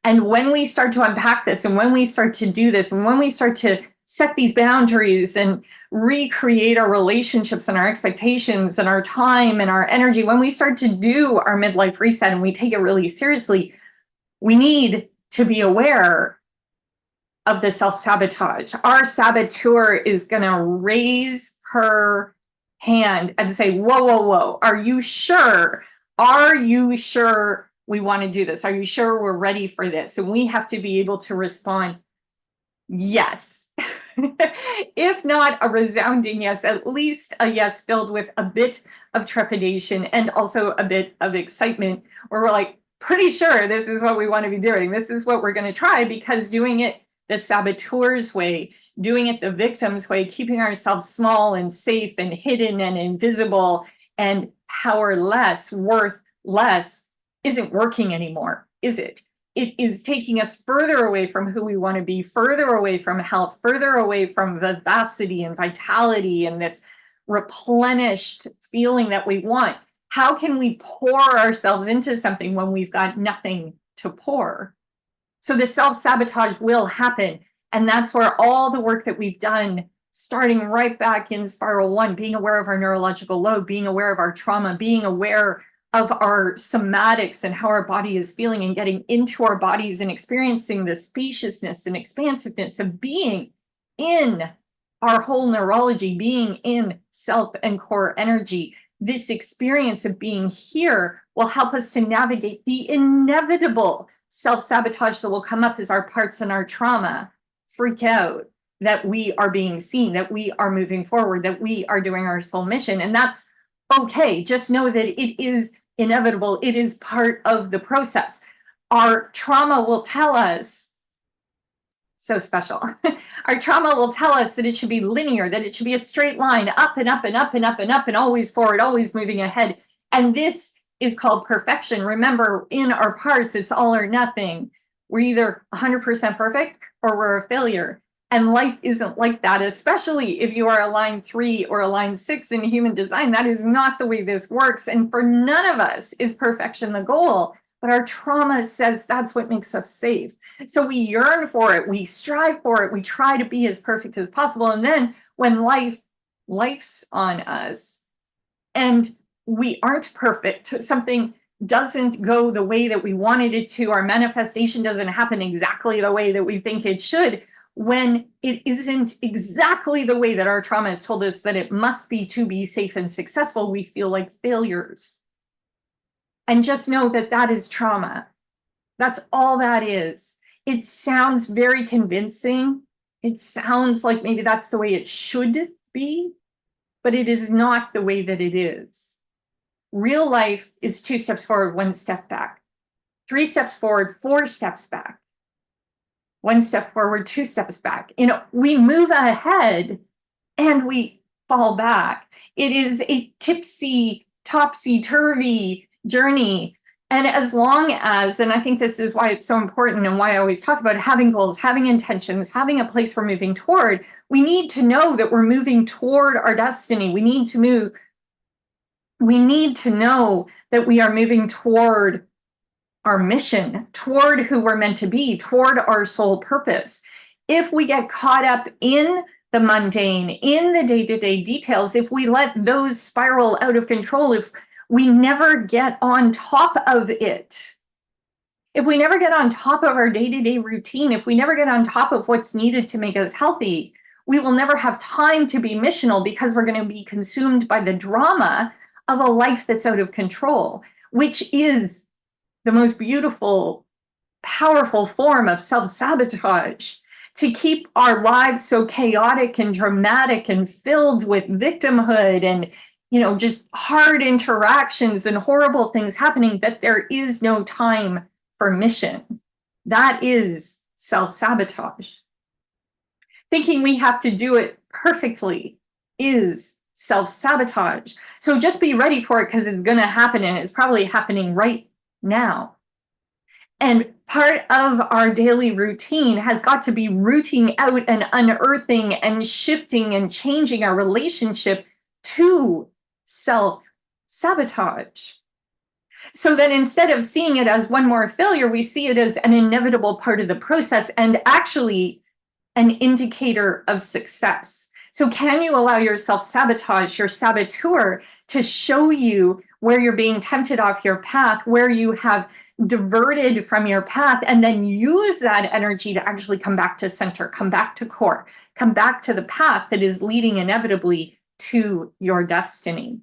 And when we start to unpack this, and when we start to do this, and when we start to set these boundaries and recreate our relationships and our expectations and our time and our energy, when we start to do our midlife reset and we take it really seriously, we need to be aware of the self-sabotage. Our saboteur is going to raise her hand and say, whoa, whoa, whoa, are you sure? Are you sure we want to do this? Are you sure we're ready for this? And we have to be able to respond, yes. If not a resounding yes, at least a yes filled with a bit of trepidation and also a bit of excitement, where we're like, pretty sure this is what we want to be doing. This is what we're going to try, because doing it the saboteur's way, doing it the victim's way, keeping ourselves small and safe and hidden and invisible and powerless, worth less, isn't working anymore, is it? It is taking us further away from who we want to be, further away from health, further away from vivacity and vitality and this replenished feeling that we want. How can we pour ourselves into something when we've got nothing to pour? So the self-sabotage will happen. And that's where all the work that we've done, starting right back in spiral 1, being aware of our neurological load, being aware of our trauma, being aware of our somatics and how our body is feeling, and getting into our bodies and experiencing the spaciousness and expansiveness of being in our whole neurology, being in self and core energy. This experience of being here will help us to navigate the inevitable self-sabotage that will come up as our parts and our trauma freak out that we are being seen, that we are moving forward, that we are doing our soul mission. And that's okay. Just know that it is inevitable. It is part of the process. Our trauma will tell us, so special. Our trauma will tell us that it should be linear, that it should be a straight line, up and up and up and up and up, and always forward, always moving ahead. And this is called perfection. Remember, in our parts, it's all or nothing. We're either 100% perfect or we're a failure. And life isn't like that, especially if you are a line 3 or a line 6 in human design. That is not the way this works. And for none of us is perfection the goal. But our trauma says that's what makes us safe. So we yearn for it. We strive for it. We try to be as perfect as possible. And then when life's on us and we aren't perfect, something doesn't go the way that we wanted it to, our manifestation doesn't happen exactly the way that we think it should, when it isn't exactly the way that our trauma has told us that it must be to be safe and successful, we feel like failures. And just know that that is trauma. That's all that is. It sounds very convincing. It sounds like maybe that's the way it should be, but it is not the way that it is. Real life is 2 steps forward, 1 step back. 3 steps forward, 4 steps back. 1 step forward, 2 steps back. You know, we move ahead and we fall back. It is a tipsy, topsy-turvy journey. And as long as, and I think this is why it's so important and why I always talk about having goals, having intentions, having a place we're moving toward, we need to know that we're moving toward our destiny. We need to know that we are moving toward our mission, toward who we're meant to be, toward our soul purpose. If we get caught up in the mundane, in the day-to-day details, if we let those spiral out of control, if we never get on top of it, if we never get on top of our day-to-day routine, if we never get on top of what's needed to make us healthy, we will never have time to be missional, because we're going to be consumed by the drama of a life that's out of control, which is the most beautiful, powerful form of self-sabotage, to keep our lives so chaotic and dramatic and filled with victimhood and, you know, just hard interactions and horrible things happening, that there is no time for mission. That is self-sabotage. Thinking we have to do it perfectly is self-sabotage. So just be ready for it, because it's going to happen, and it's probably happening right now. And part of our daily routine has got to be rooting out and unearthing and shifting and changing our relationship to self-sabotage. So then instead of seeing it as one more failure, we see it as an inevitable part of the process and actually an indicator of success. So can you allow your self-sabotage, your saboteur, to show you where you're being tempted off your path, where you have diverted from your path, and then use that energy to actually come back to center, come back to core, come back to the path that is leading inevitably to your destiny.